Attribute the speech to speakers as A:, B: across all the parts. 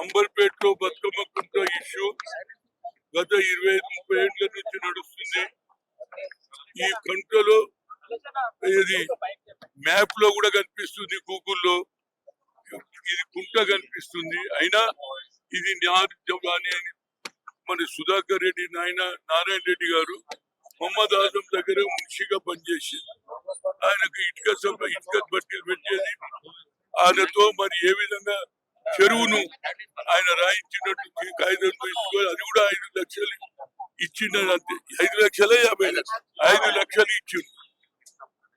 A: అంబర్పేటలో బతుకమ్మ కుంట issue గత 25-30 ఏళ్ల నుంచి నడుస్తుంది. ఈ కుంటలో ఇది మ్యాప్ లో కూడా కనిపిస్తుంది, గూగుల్లో ఇది కుంట కనిపిస్తుంది. అయినా ఇది కానీ మన సుధాకర్ రెడ్డి నారాయణ రెడ్డి గారు మొహమ్మద్ ఆజం దగ్గర మున్షిగా పనిచేసి ఆయనకు ఇటుక బట్టీలు పెట్టేది. ఆయనతో మరి ఏ విధంగా చెరువును ఆయన రాయించినట్టు కాగితం తీసుకొని అది కూడా 5 లక్షలు ఇచ్చిండని, అంతే 5 లక్షలే 5 లక్షలు ఇచ్చిండు.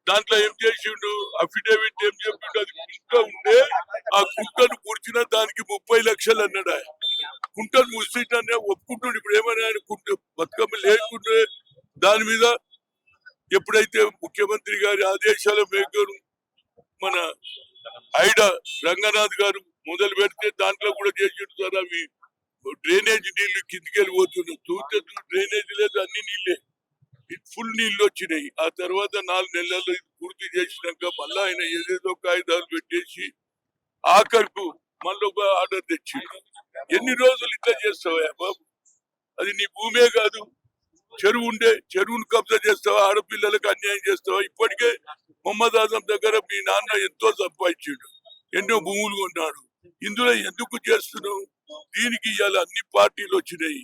A: దాంట్లో ఏం చేసిండు, అఫిడేవిట్ ఏం చెప్పిండు, అది కుంట ఉండే ఆ కుంటను కూర్చిన దానికి 30 లక్షలు అన్నాడు. ఆయన కుంటను మూసినే ఒప్పుకుంటుండే. ఇప్పుడు ఏమైనా ఆయన కుంట బతుకమ్మ లేకుంటే దాని మీద ఎప్పుడైతే ముఖ్యమంత్రి గారి ఆదేశాల మేరకు మన ఐడా రంగనాథ్ గారు మొదలు పెడితే దాంట్లో కూడా చేసిండు సార్. అవి డ్రైనేజ్ నీళ్లు కిందికి వెళ్ళిపోతున్నాయి. చూస్తే డ్రైనేజ్ లేదు, అన్ని నీళ్ళే, ఫుల్ నీళ్లు వచ్చినాయి. ఆ తర్వాత 4 నెలల్లో ఇది పూర్తి చేసినాక మళ్ళా ఆయన ఏదేదో కాగితాలు పెట్టేసి ఆఖరుకు మళ్ళీ ఒక ఆర్డర్ తెచ్చిండు. ఎన్ని రోజులు ఇట్లా చేస్తావా బాబు? అది నీ భూమే కాదు, చెరువు ఉండే చెరువును కబ్జా చేస్తావా? ఆడపిల్లలకు అన్యాయం చేస్తావా? ఇప్పటికే మొహమ్మద్ ఆజం దగ్గర మీ నాన్న ఎంతో సంపాదించాడు, ఎన్నో భూములు కొన్నాడు. ఇందులో ఎందుకు చేస్తున్నావు? దీనికి ఇవాళ అన్ని పార్టీలు వచ్చినాయి.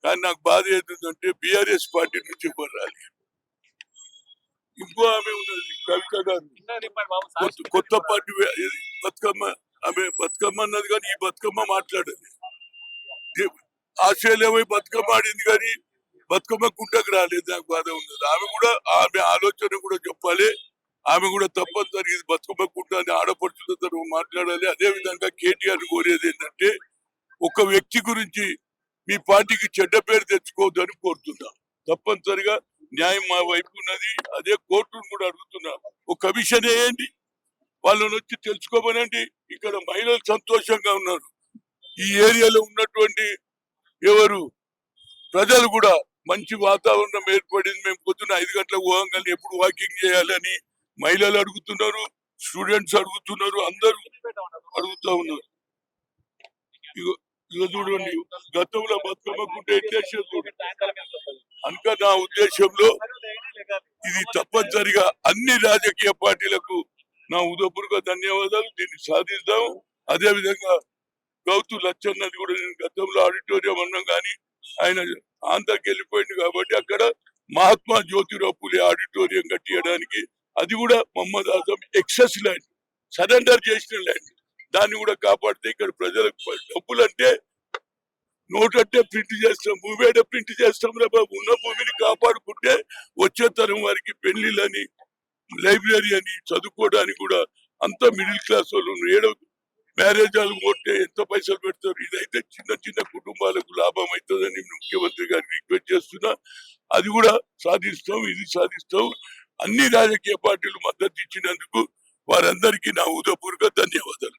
A: కానీ నాకు బాధ ఏంటంటే బీఆర్ఎస్ పార్టీ నుంచి రాలి. ఇంకో ఆమె ఉన్నది కవిత గారు, కొత్త పార్టీ బతుకమ్మ, ఆమె బతుకమ్మ అన్నది కానీ ఈ బతుకమ్మ మాట్లాడదు. ఆస్ట్రేలియా పోయి బతుకమ్మ ఆడింది కానీ బతుకమ్మ కుంటకు రాలేదు. నాకు బాధ ఉన్నది. ఆమె ఆలోచన కూడా చెప్పాలి. ఆమె కూడా తప్పనిసరి బతుకమ్మ కుంట అని ఆడపడుచులతో మాట్లాడాలి. అదే విధంగా కేటీఆర్ కోరేది ఏంటంటే ఒక వ్యక్తి గురించి మీ పార్టీకి చెడ్డ పేరు తెచ్చుకోవద్దని కోరుతున్నా. తప్పనిసరిగా న్యాయం మా వైపు ఉన్నది. అదే కోర్టును కూడా అడుగుతున్నా, ఒక కమిషన్ వేయండి, వాళ్ళని వచ్చి తెలుసుకోమనండి. ఇక్కడ మహిళలు సంతోషంగా ఉన్నారు. ఈ ఏరియాలో ఉన్నటువంటి ప్రజలు కూడా మంచి వాతావరణం ఏర్పడింది. మేము పొద్దున్న 5 గంటలకు పోగానే ఎప్పుడు వాకింగ్ చేయాలని మహిళలు అడుగుతున్నారు, స్టూడెంట్స్ అడుగుతున్నారు, అందరూ అడుగుతా ఉన్నారు. ఇక చూడండి, గతంలో బతుకమ్మ కుంట ఎట్టేసారు అనుక. నా ఉద్దేశంలో ఇది తప్పనిసరిగా అన్ని రాజకీయ పార్టీలకు నా ఉదయపూర్వక ధన్యవాదాలు. దీన్ని సాధిద్దాం. అదే విధంగా గౌతు లచ్చన్నది కూడా నేను గతంలో ఆడిటోరియం అన్నాం కానీ ఆయన ఆంధ్రాకి వెళ్ళిపోయింది కాబట్టి అక్కడ మహాత్మా జ్యోతిరావు పూలే ఆడిటోరియం కట్టియడానికి అది కూడా Mohammed Azam excess land, surrender చేసిన ల్యాండ్, దాన్ని కూడా కాపాడితే ఇక్కడ ప్రజలకు డబ్బులు అంటే నోట్ అంటే ప్రింట్ చేస్తాం, భూమి అంటే ప్రింట్ చేస్తాం రా బాబు. ఉన్న భూమిని కాపాడుకుంటే వచ్చే తరం వారికి పెళ్లిళ్ళని, లైబ్రరీ అని, చదువుకోవడానికి కూడా అంతా మిడిల్ క్లాస్ వాళ్ళు ఏడవ మ్యారేజ్ వాళ్ళు కొట్టే ఎంత పైసలు పెడతారు. ఇదైతే చిన్న చిన్న కుటుంబాలకు లాభం అవుతుందని ముఖ్యమంత్రి గారిని రిక్వెస్ట్ చేస్తున్నా. అది కూడా సాధిస్తాం, ఇది సాధిస్తాం. అన్ని రాజకీయ పార్టీలు మద్దతు ఇచ్చినందుకు వారందరికీ నా ఉదయపూర్వక ధన్యవాదాలు.